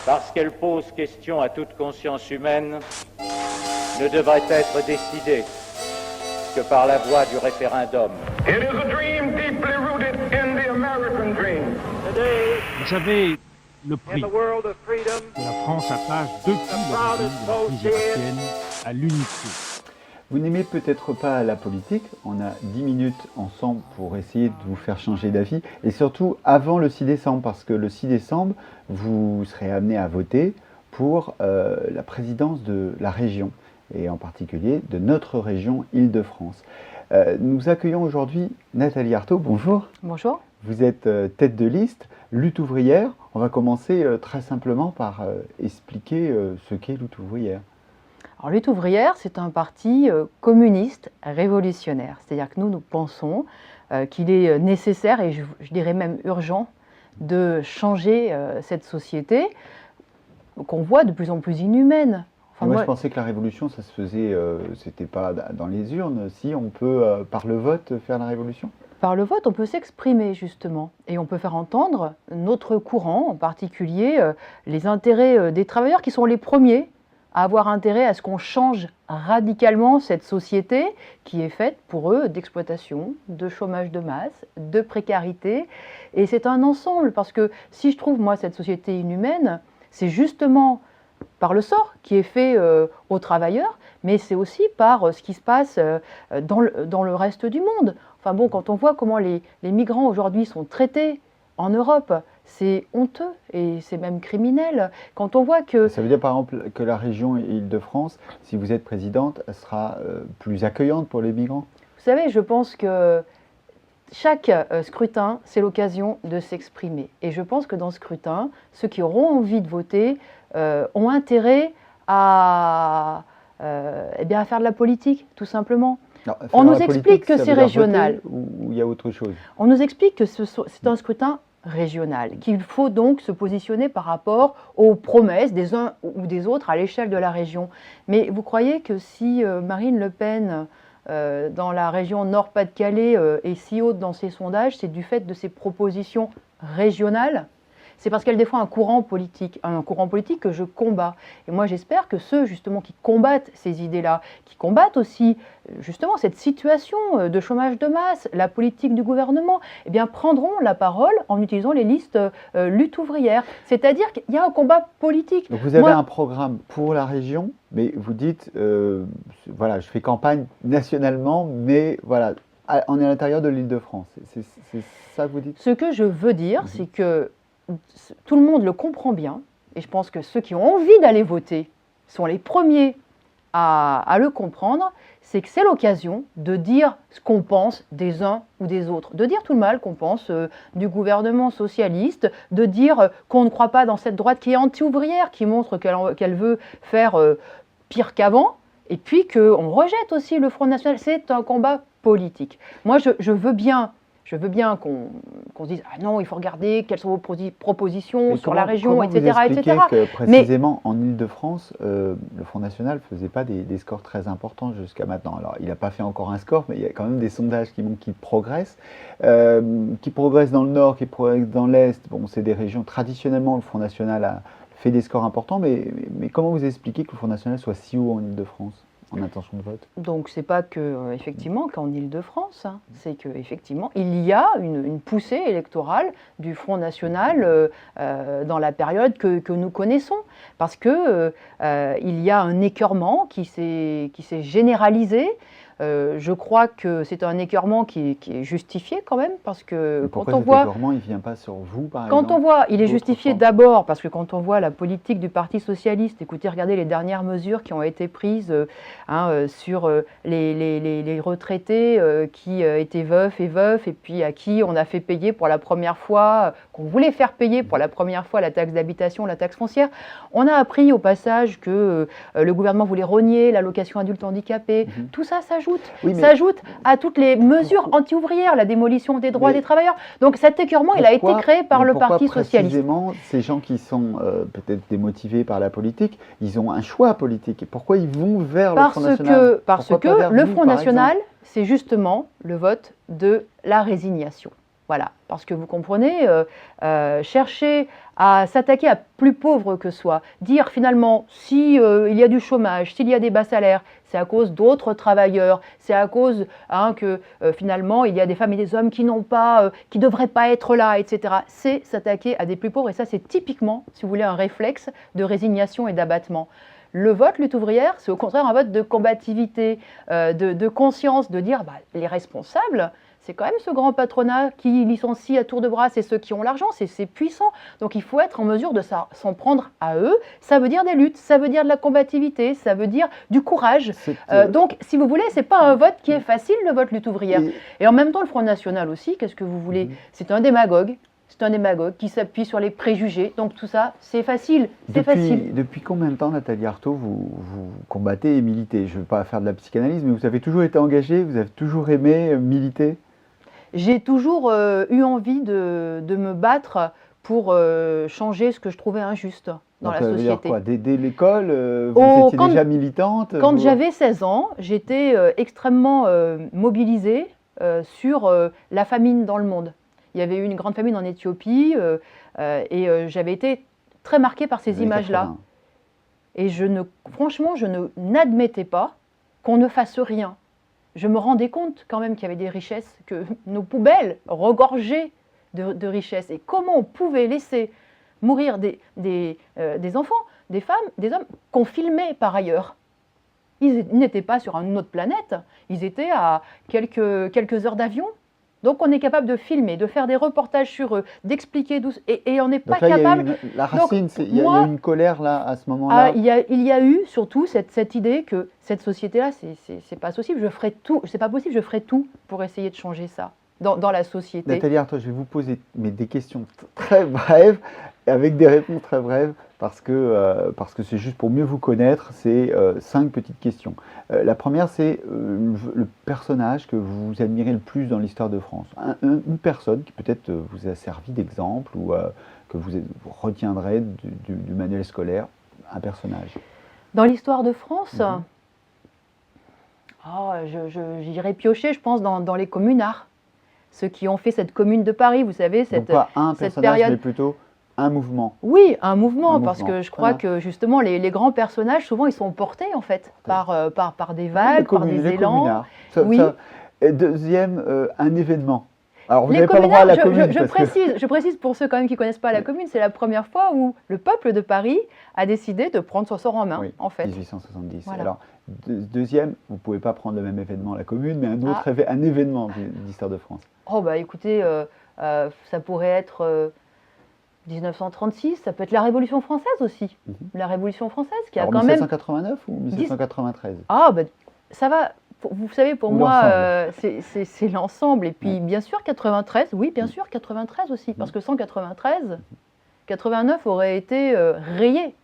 parce qu'elle pose question à toute conscience humaine, ne devrait être décidée que par la voie du référendum. It is a dream deeply rooted in the American dream. Vous savez, le prix que la France attache depuis l'origine de la crise irakienne à l'unité. Vous n'aimez peut-être pas la politique, on a 10 minutes ensemble pour essayer de vous faire changer d'avis, et surtout avant le 6 décembre, parce que le 6 décembre, vous serez amené à voter pour la présidence de la région, et en particulier de notre région Île-de-France. Nous accueillons aujourd'hui Nathalie Arthaud, bonjour. Bonjour. Vous êtes tête de liste, Lutte ouvrière. On va commencer très simplement par expliquer ce qu'est Lutte ouvrière. Alors, Lutte ouvrière, c'est un parti communiste révolutionnaire. C'est-à-dire que nous pensons qu'il est nécessaire et je dirais même urgent de changer cette société qu'on voit de plus en plus inhumaine. Enfin, moi, je pensais que la révolution, ça se faisait, c'était pas dans les urnes. Si on peut, par le vote, faire la révolution? Par le vote, on peut s'exprimer justement et on peut faire entendre notre courant, en particulier les intérêts des travailleurs qui sont les premiers à avoir intérêt à ce qu'on change radicalement cette société qui est faite pour eux d'exploitation, de chômage de masse, de précarité. Et c'est un ensemble parce que si je trouve moi cette société inhumaine, c'est justement par le sort qui est fait aux travailleurs, mais c'est aussi par ce qui se passe dans le reste du monde. Enfin bon, quand on voit comment les migrants aujourd'hui sont traités en Europe, c'est honteux et c'est même criminel. Quand on voit que... Ça veut dire par exemple que la région Île-de-France, si vous êtes présidente, elle sera plus accueillante pour les migrants? Vous savez, je pense que chaque scrutin, c'est l'occasion de s'exprimer. Et je pense que dans ce scrutin, ceux qui auront envie de voter ont intérêt à faire de la politique, tout simplement. Alors, on nous explique que c'est régional. Ou il y a autre chose? On nous explique que c'est un scrutin régional, qu'il faut donc se positionner par rapport aux promesses des uns ou des autres à l'échelle de la région. Mais vous croyez que si Marine Le Pen, dans la région Nord-Pas-de-Calais, est si haute dans ses sondages, c'est du fait de ses propositions régionales? C'est parce qu'elle défend un courant politique que je combats. Et moi, j'espère que ceux, justement, qui combattent ces idées-là, qui combattent aussi, justement, cette situation de chômage de masse, la politique du gouvernement, eh bien, prendront la parole en utilisant les listes lutte ouvrière. C'est-à-dire qu'il y a un combat politique. Donc, vous avez un programme pour la région, mais vous dites, voilà, je fais campagne nationalement, mais voilà, on est à l'intérieur de l'Île-de-France. C'est ça que vous dites? Ce que je veux dire, c'est que tout le monde le comprend bien, et je pense que ceux qui ont envie d'aller voter sont les premiers à le comprendre, c'est que c'est l'occasion de dire ce qu'on pense des uns ou des autres, de dire tout le mal qu'on pense du gouvernement socialiste, de dire qu'on ne croit pas dans cette droite qui est anti-ouvrière, qui montre qu'elle veut faire pire qu'avant, et puis qu'on rejette aussi le Front National. C'est un combat politique. Moi, je veux bien qu'on se dise « Ah non, il faut regarder quelles sont vos propositions sur la région, etc. » que précisément en Île-de-France, le Front National ne faisait pas des scores très importants jusqu'à maintenant. Alors, il n'a pas fait encore un score, mais il y a quand même des sondages qui montrent qu'il progresse. Qui progresse dans le Nord, qui progresse dans l'Est. Bon, c'est des régions, traditionnellement, le Front National a fait des scores importants, mais comment vous expliquez que le Front National soit si haut en Île-de-France en intention de vote? Donc c'est pas que effectivement qu'en Île-de-France, hein, c'est que effectivement il y a une poussée électorale du Front National dans la période que nous connaissons, parce que il y a un écœurement qui s'est généralisé. Je crois que c'est un écœurement qui est justifié quand même, parce que quand on voit... écœurement, il ne vient pas sur vous, par exemple? Quand on voit, il est justifié d'abord parce que quand on voit la politique du Parti Socialiste, écoutez, regardez les dernières mesures qui ont été prises sur les retraités qui étaient veufs et puis à qui on a fait payer pour la première fois, qu'on voulait faire payer pour la première fois la taxe d'habitation, la taxe foncière. On a appris au passage que le gouvernement voulait rogner l'allocation adulte handicapé. Tout ça s'ajoute. S'ajoute à toutes les mesures anti-ouvrières, la démolition des droits des travailleurs. Donc cet écœurement, il a été créé par le Parti Socialiste. Précisément, ces gens qui sont peut-être démotivés par la politique, ils ont un choix politique. Et pourquoi ils vont vers le Front National? Parce que le Front National, c'est justement le vote de la résignation. Voilà, parce que vous comprenez, chercher à s'attaquer à plus pauvres que soi, dire finalement, si il y a du chômage, s'il y a des bas salaires, c'est à cause d'autres travailleurs, c'est à cause que finalement il y a des femmes et des hommes qui n'ont pas, qui devraient pas être là, etc. C'est s'attaquer à des plus pauvres, et ça c'est typiquement, si vous voulez, un réflexe de résignation et d'abattement. Le vote lutte ouvrière, c'est au contraire un vote de combativité, de conscience, de dire les responsables, c'est quand même ce grand patronat qui licencie à tour de bras, c'est ceux qui ont l'argent, c'est puissant. Donc il faut être en mesure de s'en prendre à eux. Ça veut dire des luttes, ça veut dire de la combativité, ça veut dire du courage. Donc si vous voulez, c'est pas un vote qui est facile, le vote lutte ouvrière. Et en même temps, le Front National aussi, qu'est-ce que vous voulez? C'est un démagogue. C'est un démagogue qui s'appuie sur les préjugés. Donc tout ça, c'est facile. Depuis combien de temps, Nathalie Arthaud, vous combattez et militez? Je ne veux pas faire de la psychanalyse, mais vous avez toujours été engagée, vous avez toujours aimé militer? J'ai toujours eu envie de me battre pour changer ce que je trouvais injuste dans la société. Dire quoi? Dès l'école, vous étiez déjà militante? Quand j'avais 16 ans, j'étais extrêmement mobilisée sur la famine dans le monde. Il y avait eu une grande famine en Éthiopie et j'avais été très marquée par ces images-là. Et franchement, je n'admettais pas qu'on ne fasse rien. Je me rendais compte quand même qu'il y avait des richesses, que nos poubelles regorgeaient de richesses. Et comment on pouvait laisser mourir des enfants, des femmes, des hommes qu'on filmait par ailleurs. Ils n'étaient pas sur une autre planète, ils étaient à quelques heures d'avion. Donc on est capable de filmer, de faire des reportages sur eux, d'expliquer d'où... Et on n'est pas capable... La racine, il y a une colère là, à ce moment-là. Il y a eu surtout cette idée que cette société-là, c'est pas possible, c'est pas possible, je ferai tout pour essayer de changer ça dans la société. Nathalie Arthaud, je vais vous poser des questions très brèves, avec des réponses très brèves, parce que c'est juste pour mieux vous connaître. C'est 5 petites questions. La première, c'est le personnage que vous admirez le plus dans l'histoire de France. Une personne qui peut-être vous a servi d'exemple ou que vous retiendrez du manuel scolaire, un personnage. Dans l'histoire de France, j'irais piocher, je pense, dans les communards. Ceux qui ont fait cette commune de Paris, vous savez, Donc pas un personnage, mais plutôt un mouvement. Oui, un mouvement, parce que je crois que justement les grands personnages, souvent, ils sont portés en fait par des vagues, par des élans. Deuxième, un événement. Alors vous n'avez pas le droit à la commune. Je précise pour ceux quand même qui ne connaissent pas la commune, c'est la première fois où le peuple de Paris a décidé de prendre son sort en main, en fait. 1870. Voilà. Alors, deuxième, vous ne pouvez pas prendre le même événement à la commune, mais un événement de l'histoire de France. Oh bah écoutez, ça pourrait être 1936, ça peut être la Révolution française aussi. La Révolution française qui a quand 1789 ou 1793 Ah bah ça va, vous savez, pour moi, c'est l'ensemble. Et puis bien sûr 93, oui bien sûr 93 aussi, parce que sans 93, 89 aurait été rayé.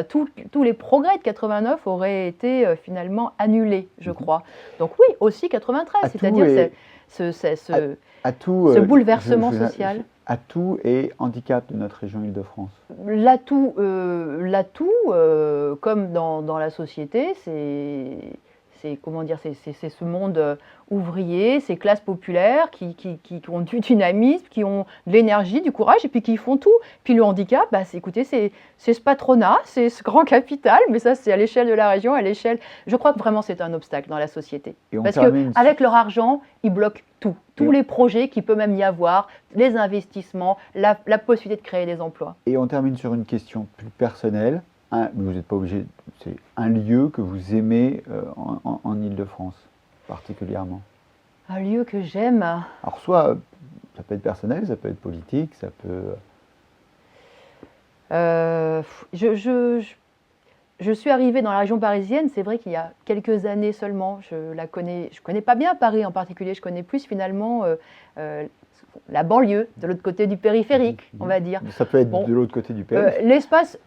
Tous les progrès de 89 auraient été finalement annulés, je crois. Donc oui, aussi 93, c'est-à-dire ce bouleversement social. Atout et handicap de notre région Île-de-France. L'atout, comme dans la société, c'est comment dire, c'est ce monde ouvrier, ces classes populaires qui ont du dynamisme, qui ont de l'énergie, du courage, et puis qui font tout. Puis le handicap, écoutez, c'est ce patronat, c'est ce grand capital, mais ça c'est à l'échelle de la région, à l'échelle... Je crois que vraiment c'est un obstacle dans la société. Parce qu'avec leur argent, ils bloquent tout. Tous les projets qu'il peut même y avoir, les investissements, la possibilité de créer des emplois. Et on termine sur une question plus personnelle. Vous n'êtes pas obligé, c'est un lieu que vous aimez en Île-de-France, particulièrement. Un lieu que j'aime. Alors soit, ça peut être personnel, ça peut être politique, ça peut... Je suis arrivée dans la région parisienne, c'est vrai qu'il y a quelques années seulement. Je connais pas bien Paris en particulier, je connais plus finalement la banlieue, de l'autre côté du périphérique, on va dire. Ça peut être de l'autre côté du périphérique.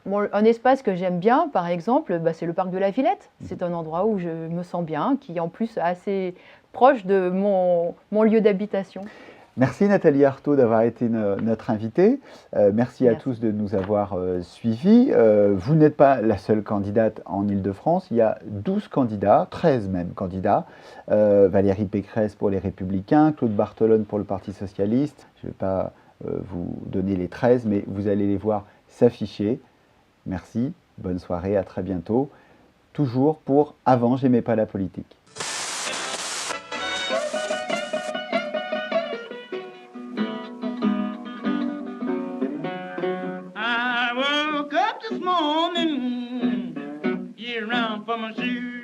Un espace que j'aime bien, par exemple, c'est le parc de la Villette. C'est un endroit où je me sens bien, qui est en plus assez proche de mon lieu d'habitation. Merci Nathalie Arthaud d'avoir été notre invitée. Merci à tous de nous avoir suivis. Vous n'êtes pas la seule candidate en Île-de-France. Il y a 12 candidats, 13 même candidats. Valérie Pécresse pour les Républicains, Claude Barthelone pour le Parti Socialiste. Je ne vais pas vous donner les 13, mais vous allez les voir s'afficher. Merci, bonne soirée, à très bientôt. Toujours pour Avant, j'aimais pas la politique. I woke up this morning, get around for my shoes.